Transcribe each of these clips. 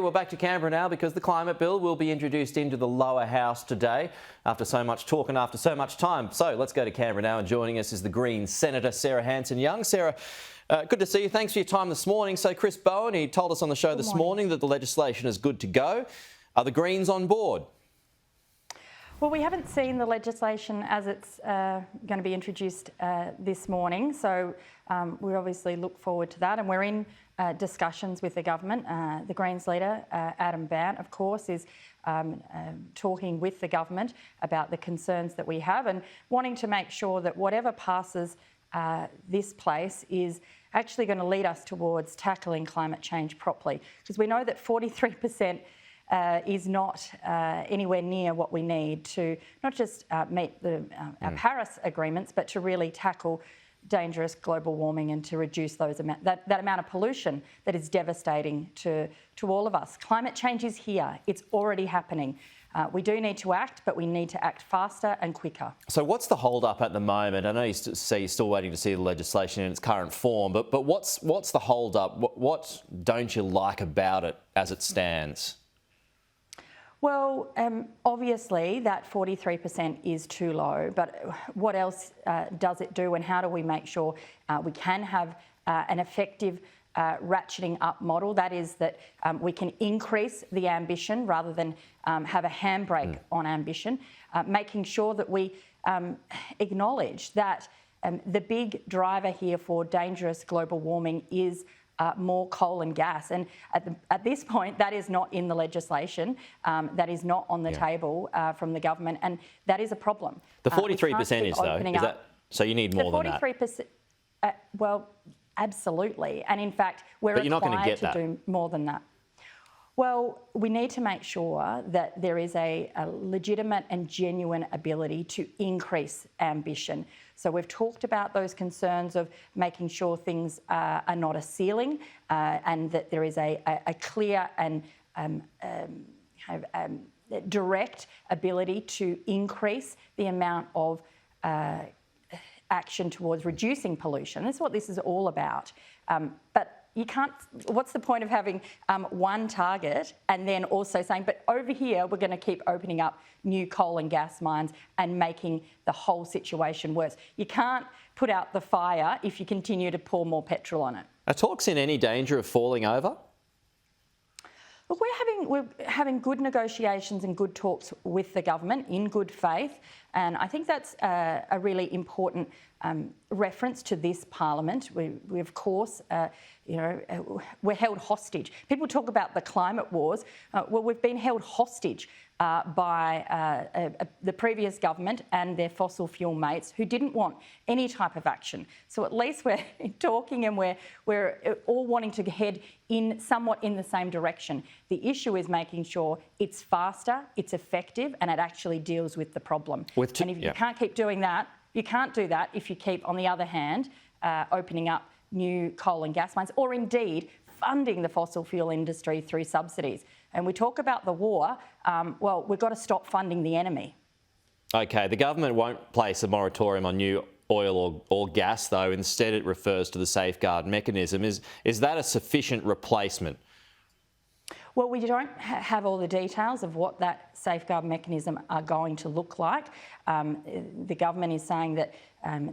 We're back to Canberra now because the climate bill will be introduced into the lower house today after so much talk and after so much time. So let's go to Canberra now, and joining us is the Greens Senator Sarah Hanson-Young. Sarah, good to see you. Thanks for your time this morning. So Chris Bowen, he told us on the show this morning that the legislation is good to go. Are the Greens on board? Well, we haven't seen the legislation as it's going to be introduced this morning, so we obviously look forward to that, and we're in discussions with the government. The Greens leader, Adam Bant, of course, is talking with the government about the concerns that we have and wanting to make sure that whatever passes this place is actually going to lead us towards tackling climate change properly, because we know that 43% is not anywhere near what we need to not just meet the our Paris agreements, but to really tackle dangerous global warming and to reduce that amount of pollution that is devastating to all of us. Climate change is here. It's already happening. We do need to act, but we need to act faster and quicker. So what's the hold-up at the moment? I know you say you're still waiting to see the legislation in its current form, but what's the hold-up? What don't you like about it as it stands? Well, obviously that 43% is too low, but what else does it do, and how do we make sure we can have an effective ratcheting up model? That is that we can increase the ambition rather than have a handbrake on ambition, making sure that we acknowledge that the big driver here for dangerous global warming is more coal and gas, and at this point that is not in the legislation, that is not on the table from the government, and that is a problem. The 43% is though, is that, so you need more than that? 43%, well, absolutely, and in fact we're required to do more than that. Well, we need to make sure that there is a legitimate and genuine ability to increase ambition. So we've talked about those concerns of making sure things are not a ceiling, and that there is a clear and direct ability to increase the amount of action towards reducing pollution. That's what this is all about. But you can't, what's the point of having one target and then also saying, but over here we're going to keep opening up new coal and gas mines and making the whole situation worse? You can't put out the fire if you continue to pour more petrol on it. Are talks in any danger of falling over? Look, we're having good negotiations and good talks with the government in good faith, and I think that's a really important reference to this parliament. We of course, we're held hostage. People talk about the climate wars. Well, we've been held hostage by the previous government and their fossil fuel mates who didn't want any type of action. So at least we're talking, and we're all wanting to head somewhat in the same direction. The issue is making sure it's faster, it's effective, and it actually deals with the problem. And if you can't keep doing that, you can't do that if you keep, on the other hand, opening up new coal and gas mines, or indeed funding the fossil fuel industry through subsidies. And we talk about the war, well, we've got to stop funding the enemy. Okay, the government won't place a moratorium on new oil or gas, though. Instead, it refers to the safeguard mechanism. Is that a sufficient replacement? Well, we don't have all the details of what that safeguard mechanism are going to look like. The government is saying that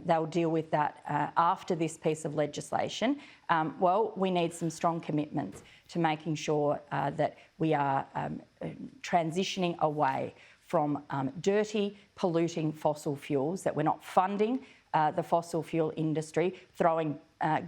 they'll deal with that after this piece of legislation. Well, we need some strong commitments to making sure that we are transitioning away from dirty, polluting fossil fuels, that we're not funding the fossil fuel industry, throwing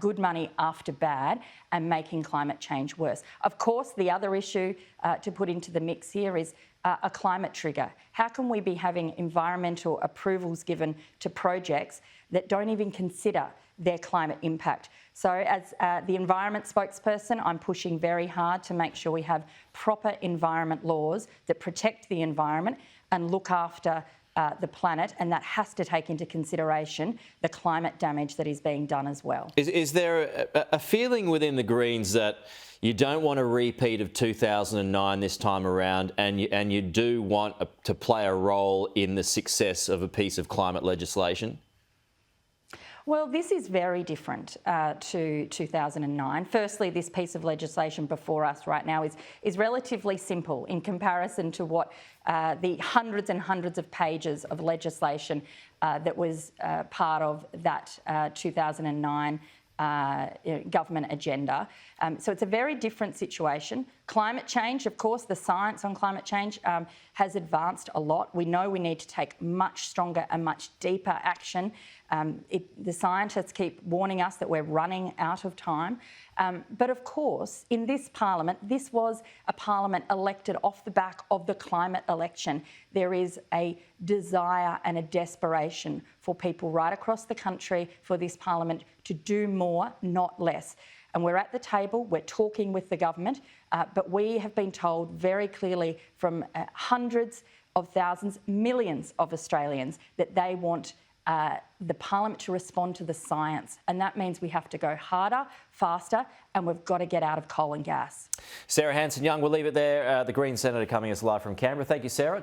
good money after bad and making climate change worse. Of course, the other issue to put into the mix here is a climate trigger. How can we be having environmental approvals given to projects that don't even consider their climate impact? So as the environment spokesperson, I'm pushing very hard to make sure we have proper environment laws that protect the environment and look after the planet, and that has to take into consideration the climate damage that is being done as well. Is there a feeling within the Greens that you don't want a repeat of 2009 this time around, and you do want to play a role in the success of a piece of climate legislation? Well, this is very different to 2009. Firstly, this piece of legislation before us right now is relatively simple in comparison to what the hundreds and hundreds of pages of legislation that was part of that 2009 government agenda. So it's a very different situation. Climate change, of course, the science on climate change has advanced a lot. We know we need to take much stronger and much deeper action. The scientists keep warning us that we're running out of time. But of course, in this parliament, this was a parliament elected off the back of the climate election. There is a desire and a desperation for people right across the country for this parliament to do more, not less. And we're at the table, we're talking with the government, but we have been told very clearly from hundreds of thousands, millions of Australians that they want the parliament to respond to the science. And that means we have to go harder, faster, and we've got to get out of coal and gas. Sarah Hanson-Young, we'll leave it there. The Green Senator coming us live from Canberra. Thank you, Sarah.